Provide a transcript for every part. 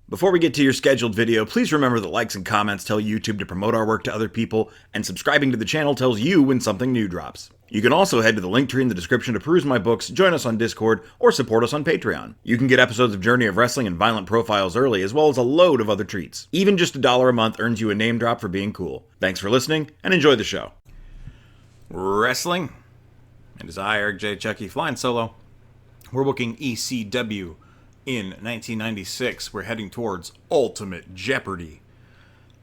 Before we get to your scheduled video, please remember that likes and comments tell YouTube to promote our work to other people, and subscribing to the channel tells you when something new drops. You can also head to the link tree in the description to peruse my books, join us on Discord, or support us on Patreon. You can get episodes of Journey of Wrestling and Violent Profiles early, as well as a load of other treats. Even just $1 a month earns you a name drop for being cool. Thanks for listening, and enjoy the show. Wrestling. It is I, Eric J. Chucky, flying solo. We're booking ECW in 1996. We're heading towards Ultimate Jeopardy.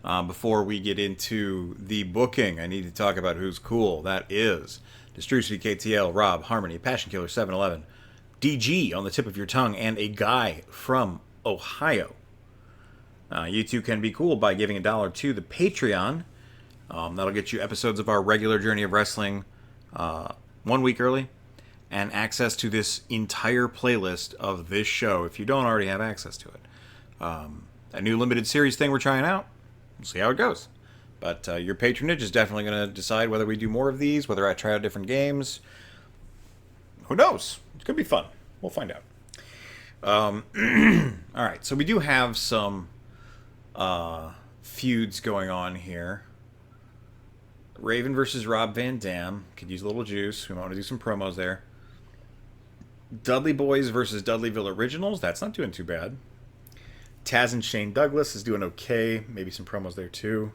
Before we get into the booking, I need to talk about who's cool. That is Destrucity KTL, Rob, Harmony, Passion Killer 711, DG on the tip of your tongue, and a guy from Ohio. You too can be cool by giving $1 to the Patreon. That'll get you episodes of our regular Journey of Wrestling 1 week early, and access to this entire playlist of this show if you don't already have access to it. A new limited series thing we're trying out. We'll see how it goes. But your patronage is definitely going to decide whether we do more of these, whether I try out different games. Who knows? It could be fun. We'll find out. Alright, so we do have some feuds going on here. Raven versus Rob Van Dam. Could use a little juice. We want to do some promos there. Dudley Boys versus Dudleyville Originals. That's not doing too bad. Taz and Shane Douglas is doing okay. Maybe some promos there too.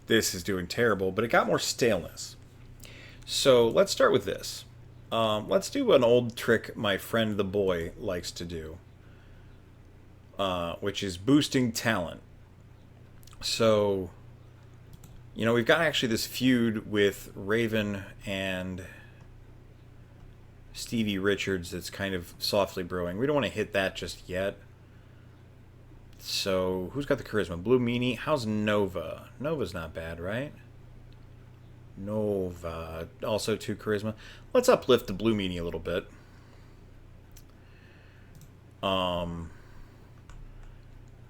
This is doing terrible, but it got more staleness. So let's start with this. Let's do an old trick my friend the boy likes to do, which is boosting talent. So, you know, we've got actually this feud with Raven and Stevie Richards that's kind of softly brewing. We don't want to hit that just yet. So, who's got the charisma? Blue Meanie. How's Nova? Nova's not bad, right? Nova. Also 2 charisma. Let's uplift the Blue Meanie a little bit.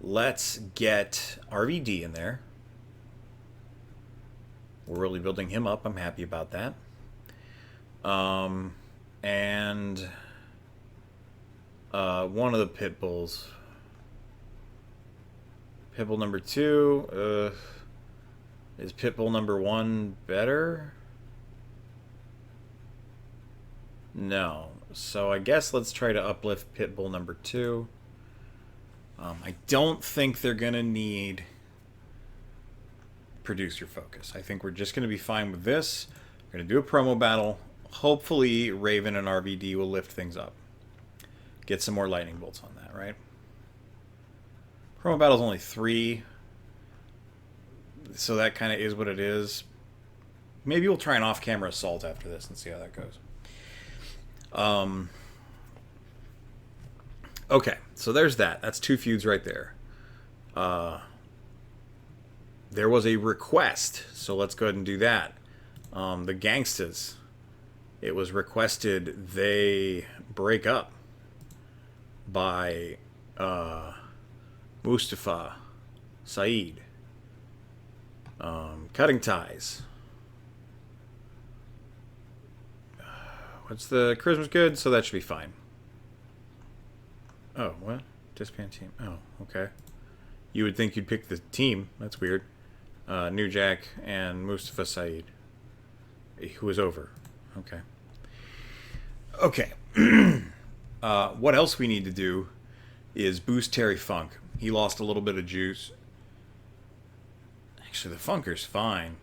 Let's get RVD in there. We're really building him up. I'm happy about that. And one of the pit bulls. Pitbull number 2. Is Pitbull number 1 better? No. So I guess let's try to uplift Pitbull number 2. I don't think they're going to need producer focus. I think we're just going to be fine with this. We're going to do a promo battle. Hopefully Raven and RVD will lift things up. Get some more lightning bolts on that, right? Promo battle's only 3. So that kind of is what it is. Maybe we'll try an off-camera assault after this and see how that goes. Okay, so there's that. That's 2 feuds right there. There was a request, so let's go ahead and do that. The Gangstas. It was requested they break up by Mustafa, Saeed, Cutting Ties. What's the charisma's good, so that should be fine. Oh, what? Disband team. Oh, okay. You would think you'd pick the team. That's weird. New Jack and Mustafa Saeed, who is over. Okay. Okay. What else we need to do is boost Terry Funk. He lost a little bit of juice. Actually, the Funker's fine.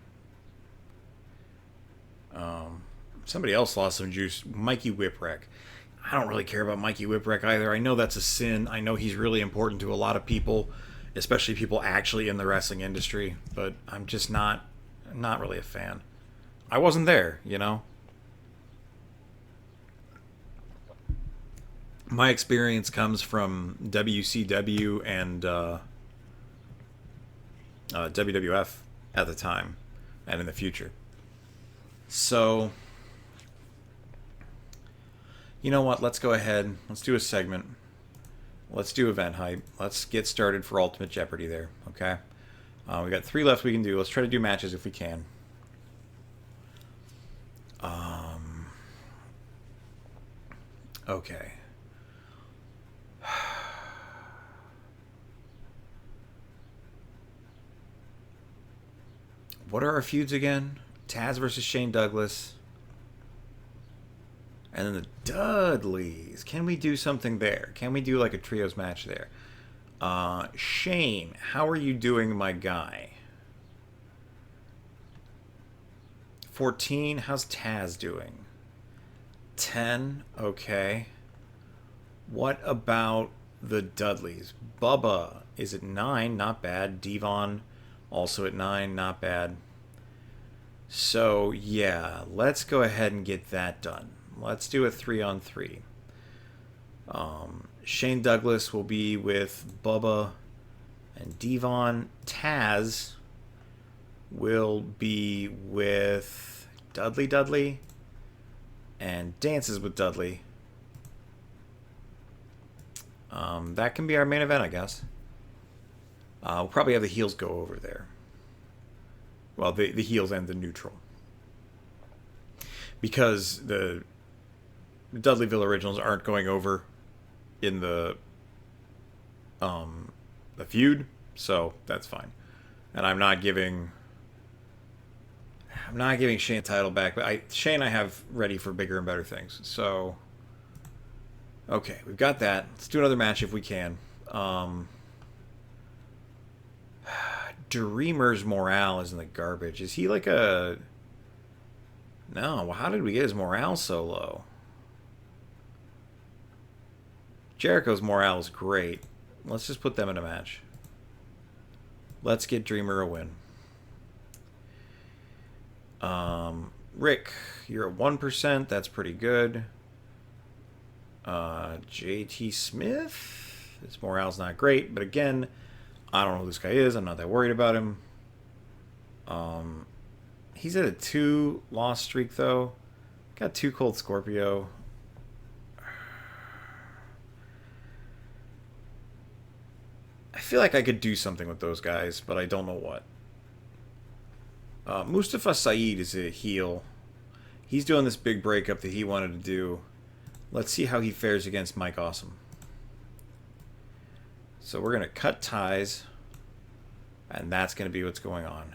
Somebody else lost some juice. Mikey Whipwreck. I don't really care about Mikey Whipwreck either. I know that's a sin. I know he's really important to a lot of people, especially people actually in the wrestling industry. But I'm just not really a fan. I wasn't there, you know. My experience comes from WCW and WWF at the time and in the future. So, you know what? Let's go ahead. Let's do a segment. Let's do event hype. Let's get started for Ultimate Jeopardy there, okay? We got 3 left we can do. Let's try to do matches if we can. Okay. What are our feuds again? Taz versus Shane Douglas. And then the Dudleys. Can we do something there? Can we do like a trios match there? Shane, how are you doing, my guy? 14. How's Taz doing? 10. Okay. What about the Dudleys? Bubba is at 9. Not bad. Devon also at 9. Not bad. So, yeah. Let's go ahead and get that done. Let's do a 3-on-3. Shane Douglas will be with Bubba and Devon. Taz will be with Dudley and dances with Dudley. That can be our main event, I guess. We'll probably have the heels go over there. Well, the heels and the neutral. Because the Dudleyville Originals aren't going over in the feud, so that's fine. And I'm not giving Shane the title back, but Shane I have ready for bigger and better things. So okay, we've got that. Let's do another match if we can. Dreamer's morale is in the garbage. Is he like a... No, how did we get his morale so low? Jericho's morale is great. Let's just put them in a match. Let's get Dreamer a win. Rick, you're at 1%. That's pretty good. JT Smith, his morale's not great, but again, I don't know who this guy is. I'm not that worried about him. He's at a 2-loss streak though. Got 2 Cold Scorpio. I feel like I could do something with those guys, but I don't know what. Mustafa Saeed is a heel. He's doing this big breakup that he wanted to do. Let's see how he fares against Mike Awesome. So we're going to cut ties, and that's going to be what's going on.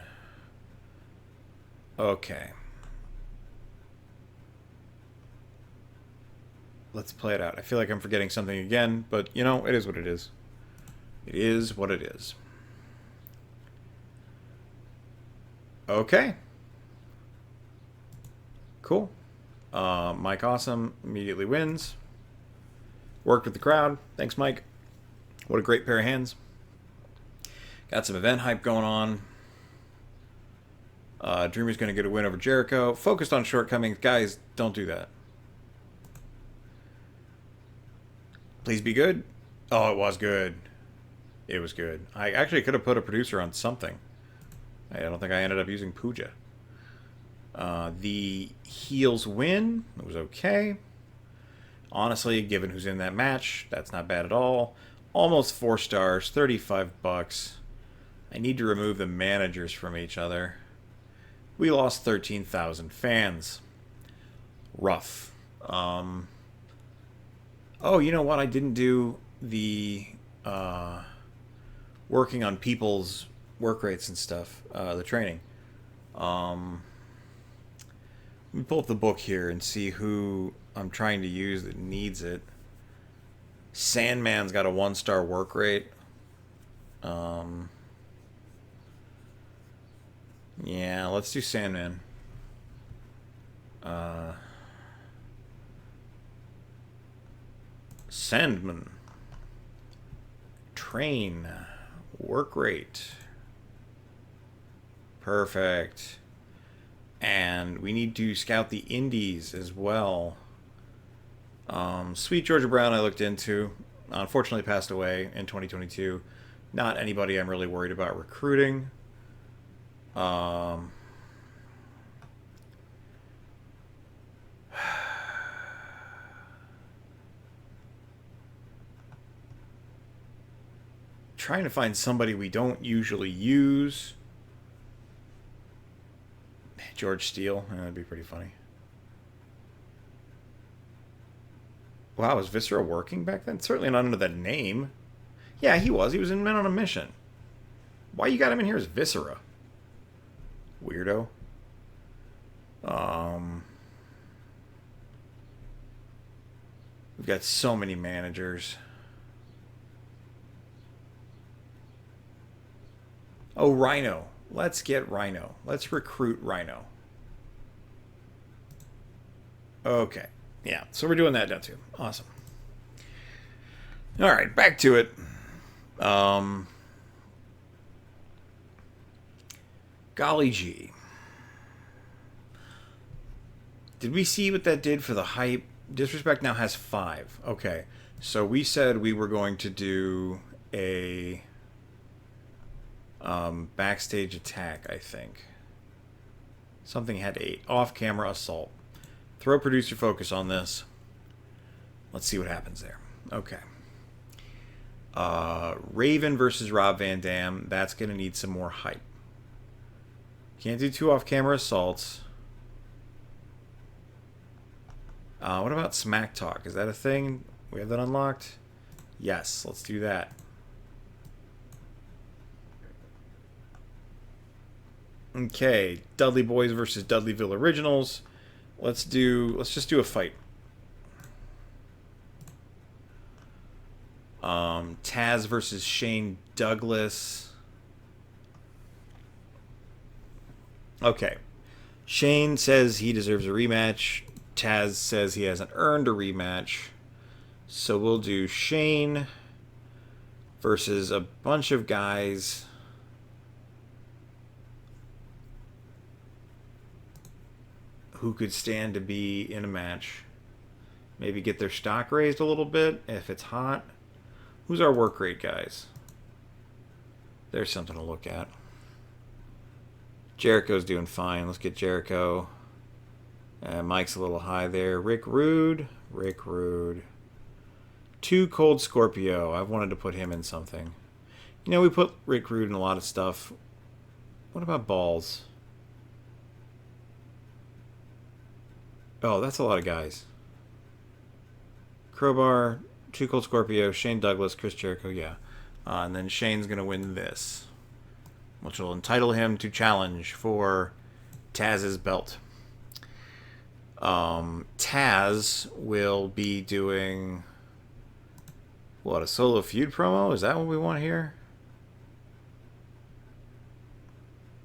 Okay. Let's play it out. I feel like I'm forgetting something again, but, you know, it is what it is. It is what it is. Okay. Cool. Mike Awesome immediately wins. Worked with the crowd. Thanks, Mike. What a great pair of hands. Got some event hype going on. Dreamer's going to get a win over Jericho. Focused on shortcomings. Guys, don't do that. Please be good. Oh, it was good. It was good. I actually could have put a producer on something. I don't think I ended up using Pooja. The heels win. It was okay. Honestly, given who's in that match, that's not bad at all. Almost 4 stars, $35. I need to remove the managers from each other. We lost 13,000 fans. Rough. Oh, you know what? I didn't do the working on people's work rates and stuff, the training. Let me pull up the book here and see who I'm trying to use that needs it. Sandman's got a 1-star work rate. Yeah, let's do Sandman. Sandman. Train. Work rate. Perfect. And we need to scout the indies as well. Sweet Georgia Brown I looked into. Unfortunately passed away in 2022. Not anybody I'm really worried about recruiting. Trying to find somebody we don't usually use. George Steele. That'd be pretty funny. Wow, was Viscera working back then? Certainly not under that name. Yeah, he was. He was in Men on a Mission. Why you got him in here as Viscera? Weirdo. We've got so many managers. Oh, Rhino. Let's get Rhino. Let's recruit Rhino. Okay. Yeah, so we're doing that now too. Awesome. All right, back to it. Golly gee. Did we see what that did for the hype? Disrespect now has 5. Okay. So we said we were going to do a backstage attack, I think. Something had 8. Off-camera assault. Throw producer focus on this. Let's see what happens there. Okay. Raven versus Rob Van Dam. That's going to need some more hype. Can't do 2 off-camera assaults. What about Smack Talk? Is that a thing? We have that unlocked? Yes, let's do that. Okay, Dudley Boys versus Dudleyville Originals. Let's just do a fight. Taz versus Shane Douglas. Okay. Shane says he deserves a rematch. Taz says he hasn't earned a rematch. So we'll do Shane versus a bunch of guys. Who could stand to be in a match. Maybe get their stock raised a little bit if it's hot. Who's our work rate guys? There's something to look at. Jericho's doing fine. Let's get Jericho. Mike's a little high there. Rick Rude. 2 Cold Scorpio. I've wanted to put him in something. You know, we put Rick Rude in a lot of stuff. What about Balls? Oh, that's a lot of guys. Crowbar, 2 Cold Scorpio, Shane Douglas, Chris Jericho, yeah. And then Shane's going to win this, which will entitle him to challenge for Taz's belt. Taz will be doing, what, a solo feud promo? Is that what we want here?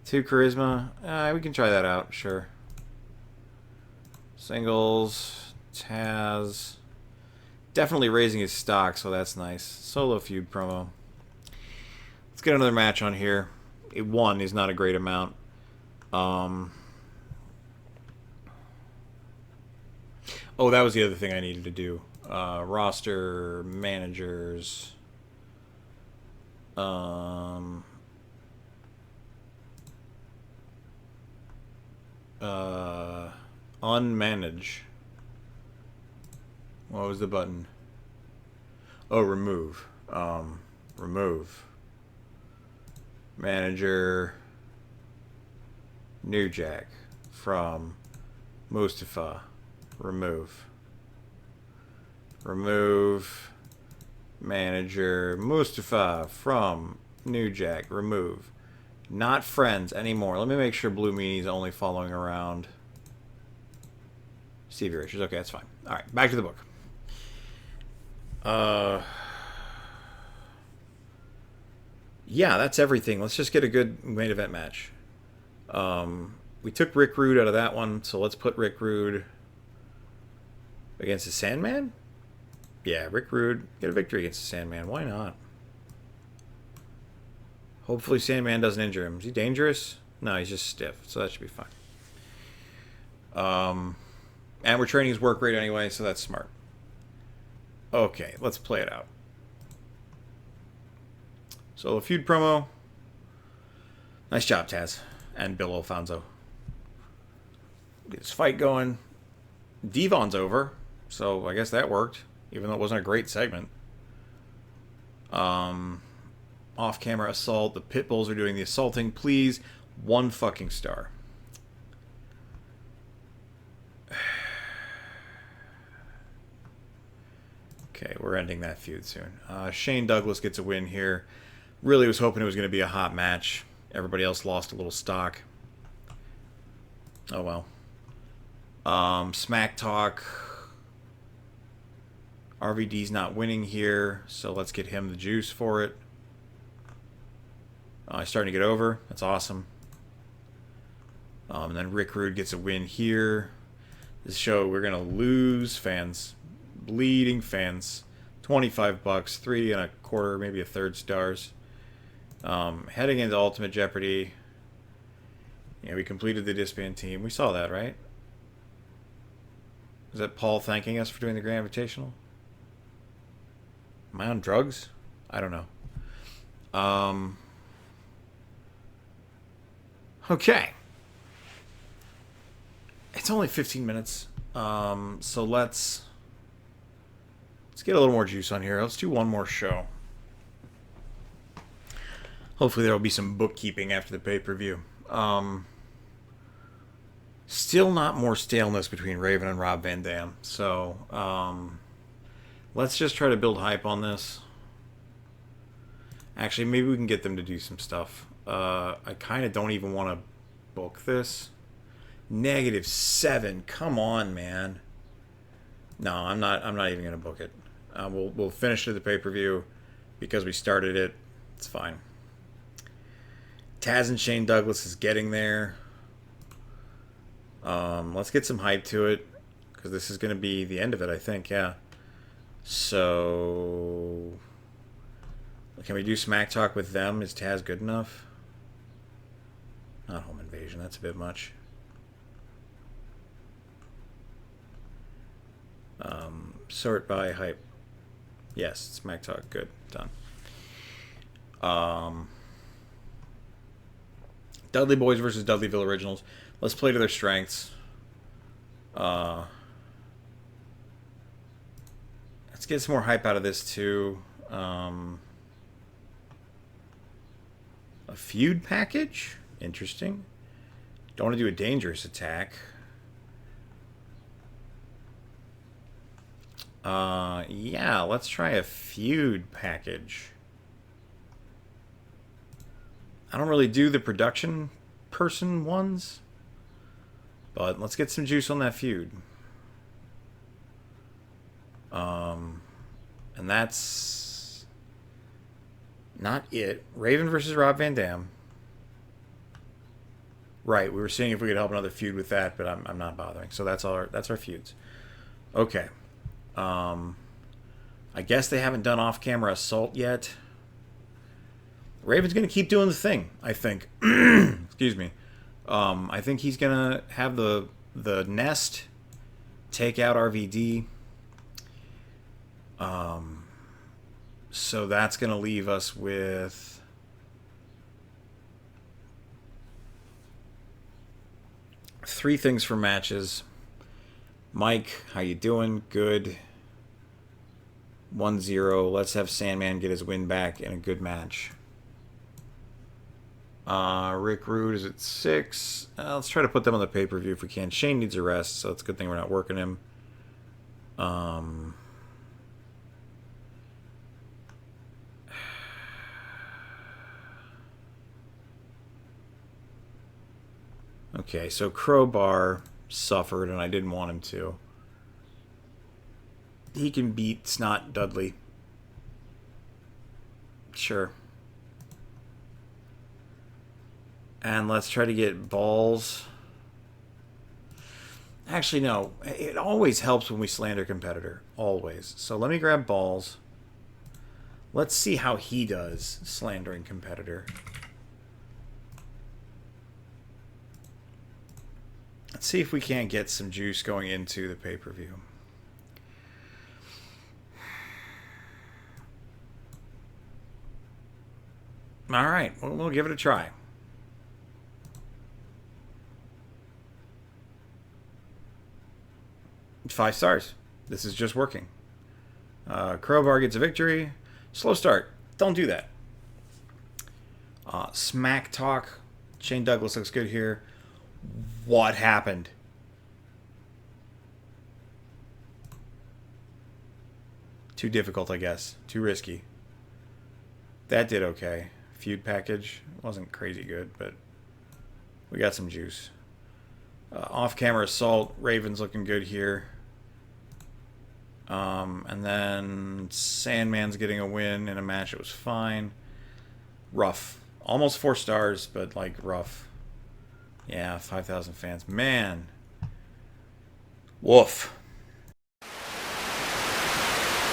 2 charisma. We can try that out, sure. Singles, Taz. Definitely raising his stock, so that's nice. Solo feud promo. Let's get another match on here. 1 is not a great amount. Oh, that was the other thing I needed to do. Roster, managers. Unmanage. What was the button? Oh, remove. Remove. Manager. New Jack from Mustafa. Remove. Remove. Manager Mustafa from New Jack. Remove. Not friends anymore. Let me make sure Blue Meanie's only following around Stevie Richards. Okay, that's fine. Alright, back to the book. Yeah, that's everything. Let's just get a good main event match. We took Rick Rude out of that one, so let's put Rick Rude against the Sandman? Yeah, Rick Rude get a victory against the Sandman. Why not? Hopefully Sandman doesn't injure him. Is he dangerous? No, he's just stiff, so that should be fine. And we're training his work rate anyway, so that's smart. Okay, let's play it out. Solo feud promo. Nice job, Taz. And Bill Alfonso. Get this fight going. Devon's over, so I guess that worked, even though it wasn't a great segment. Off-camera assault. The Pitbulls are doing the assaulting. Please, 1 fucking star. Okay, we're ending that feud soon. Shane Douglas gets a win here. Really was hoping it was going to be a hot match. Everybody else lost a little stock. Oh well. Smack talk. RVD's not winning here, so let's get him the juice for it. He's starting to get over. That's awesome. And then Rick Rude gets a win here. This show, we're going to lose fans. Bleeding fans. $25, 3.25, maybe a third stars. Heading into Ultimate Jeopardy. Yeah, we completed the disband team. We saw that, right? Is that Paul thanking us for doing the Grand Invitational? Am I on drugs? I don't know. Okay. It's only 15 minutes. So let's get a little more juice on here. Let's do one more show. Hopefully there will be some bookkeeping after the pay-per-view. Still not more staleness between Raven and Rob Van Dam. So, let's just try to build hype on this. Actually, maybe we can get them to do some stuff. I kind of don't even want to book this. -7. Come on, man. No, I'm not even going to book it. We'll finish it at the pay-per-view because we started it. It's fine. Taz and Shane Douglas is getting there. Let's get some hype to it because this is going to be the end of it, I think. Yeah. So, can we do Smack Talk with them? Is Taz good enough? Not Home Invasion. That's a bit much. Sort by hype. Yes, Smack Talk. Good. Done. Dudley Boys versus Dudleyville Originals. Let's play to their strengths. Let's get some more hype out of this too. A feud package? Interesting. Don't want to do a dangerous attack. Yeah, let's try a feud package. I don't really do the production person ones, but let's get some juice on that feud. And that's not it. Raven versus Rob Van Dam. Right, we were seeing if we could help another feud with that, but I'm not bothering. So that's our feuds. Okay. I guess they haven't done off-camera assault yet. Raven's going to keep doing the thing, I think. Excuse me. I think he's going to have the nest take out RVD. So that's going to leave us with three things for matches. Mike, how you doing? Good. 1-0. Let's have Sandman get his win back in a good match. Rick Rude is at 6. Let's try to put them on the pay-per-view if we can. Shane needs a rest, so it's a good thing we're not working him. Okay, so Crowbar suffered, and I didn't want him to. He can beat Snot Dudley. Sure. And let's try to get Balls. Actually, no. It always helps when we slander competitor. Always. So let me grab Balls. Let's see how he does slandering competitor. Let's see if we can't get some juice going into the pay-per-view. All right, well, we'll give it a try. Five stars. This is just working. Crowbar gets a victory. Slow start. Don't do that. Smack Talk. Shane Douglas looks good here. What happened? Too difficult, I guess. Too risky. That did okay. Feud package wasn't crazy good, but we got some juice. Off-camera assault. Raven's looking good here. And then Sandman's getting a win in a match that was fine. Rough. Almost 4 stars, but like rough. Yeah, 5,000 fans. Man. Woof.